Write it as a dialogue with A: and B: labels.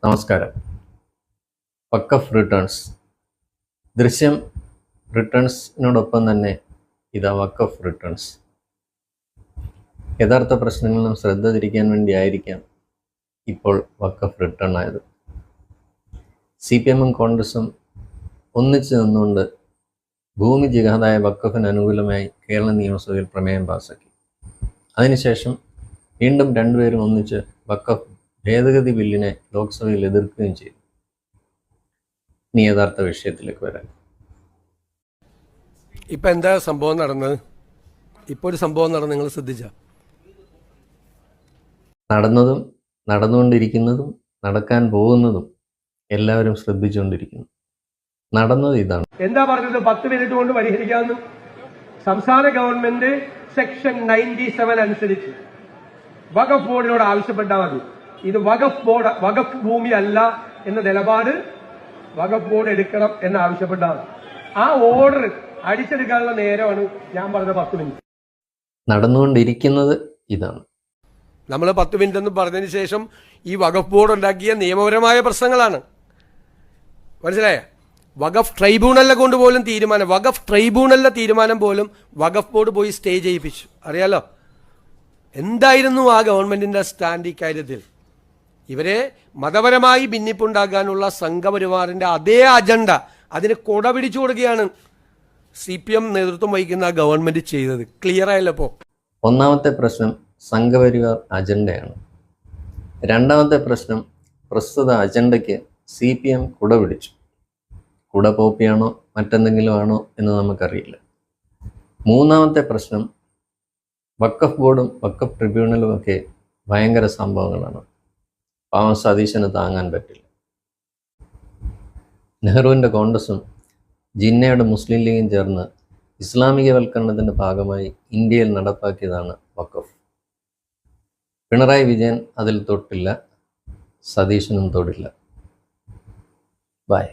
A: നമസ്കാരം. വഖഫ് റിട്ടേൺസ്, ദൃശ്യം റിട്ടേൺസിനോടൊപ്പം തന്നെ ഇതാ വഖഫ് റിട്ടേൺസ്. യഥാർത്ഥ പ്രശ്നങ്ങളിൽ നിന്നും ശ്രദ്ധ തിരിക്കാൻ വേണ്ടിയായിരിക്കാം ഇപ്പോൾ വഖഫ് റിട്ടേൺ ആയത്. CPM-ഉം കോൺഗ്രസും ഒന്നിച്ചു നിന്നുകൊണ്ട് ഭൂമി ജിഹാദായ വഖഫിന് അനുകൂലമായി കേരള നിയമസഭയിൽ പ്രമേയം പാസാക്കി. അതിനുശേഷം വീണ്ടും രണ്ടുപേരും ഒന്നിച്ച് വഖഫ് ഭേദഗതി ബില്ലിനെ ലോക്സഭയിൽ എതിർക്കുകയും ചെയ്തു. ഇനി യഥാർത്ഥ വിഷയത്തിലേക്ക് വരാം.
B: ഇപ്പം എന്താ സംഭവം നടന്നത്? ഇപ്പോൾ ഒരു സംഭവം നടന്നു, നിങ്ങൾ ശ്രദ്ധിച്ച?
A: നടന്നതും നടന്നുകൊണ്ടിരിക്കുന്നതും നടക്കാൻ പോകുന്നതും എല്ലാവരും ശ്രദ്ധിച്ചുകൊണ്ടിരിക്കുന്നു. നടന്നത് ഇതാണ്.
C: എന്താ പറഞ്ഞത്? 10 മിനിറ്റ് കൊണ്ട് പരിഹരിക്കാമെന്ന് സംസ്ഥാന ഗവൺമെന്റ് സെക്ഷൻ 97 അനുസരിച്ച് വഖഫ് ബോർഡിനോട് ആവശ്യപ്പെട്ടാൽ മതി. ഇത് വഖഫ് ഭൂമി അല്ല എന്ന നിലപാട് വഖഫ് ബോർഡ് എടുക്കണം എന്ന് ആവശ്യപ്പെട്ടാൽ ആ ഓർഡർ അടിച്ചെടുക്കാനുള്ള നേരമാണ് ഞാൻ പറഞ്ഞ 10 മിനിറ്റ്.
A: നടന്നുകൊണ്ടിരിക്കുന്നത് ഇതാണ്.
B: നമ്മൾ 10 മിനിറ്റ് എന്ന് പറഞ്ഞതിന് ശേഷം ഈ വഖഫ് ബോർഡ് ഉണ്ടാക്കിയ നിയമപരമായ പ്രശ്നങ്ങളാണ്. മനസ്സിലായ? വഖഫ് ട്രൈബ്യൂണലിനെ കൊണ്ട് പോലും വഖഫ് ട്രൈബ്യൂണലിലെ തീരുമാനം പോലും വഖഫ് ബോർഡ് പോയി സ്റ്റേ ചെയ്യിപ്പിച്ചു. അറിയാലോ എന്തായിരുന്നു ആ ഗവൺമെന്റിന്റെ സ്റ്റാൻഡ് ഇക്കാര്യത്തിൽ? ഇവരെ മതപരമായി ഭിന്നിപ്പുണ്ടാക്കാനുള്ള സംഘപരിവാറിന്റെ അതേ അജണ്ട അതിന് കൊട പിടിച്ചു കൊടുക്കുകയാണ് CPM നേതൃത്വം വഹിക്കുന്ന ഗവൺമെന്റ് ചെയ്തത്. ക്ലിയർ ആയല്ലോ? ഇപ്പോൾ
A: ഒന്നാമത്തെ പ്രശ്നം സംഘപരിവാർ അജണ്ടയാണ്. രണ്ടാമത്തെ പ്രശ്നം പ്രസ്തുത അജണ്ടയ്ക്ക് CPM കുട പിടിച്ചു. കുട പോപ്പിയാണോ മറ്റെന്തെങ്കിലും ആണോ എന്ന് നമുക്കറിയില്ല. മൂന്നാമത്തെ പ്രശ്നം വഖഫ് ബോർഡും വഖഫ് ട്രിബ്യൂണലും ഒക്കെ ഭയങ്കര സംഭവങ്ങളാണ്. പാവം സതീശന് താങ്ങാൻ പറ്റില്ല. നെഹ്റുവിൻ്റെ കോൺഗ്രസും ജിന്നയുടെ മുസ്ലിം ലീഗും ചേർന്ന് ഇസ്ലാമികവൽക്കരണത്തിൻ്റെ ഭാഗമായി ഇന്ത്യയിൽ നടപ്പാക്കിയതാണ് വഖഫ്. പിണറായി വിജയൻ അതിൽ തൊട്ടില്ല, സതീശനും തൊടില്ല. ബൈ.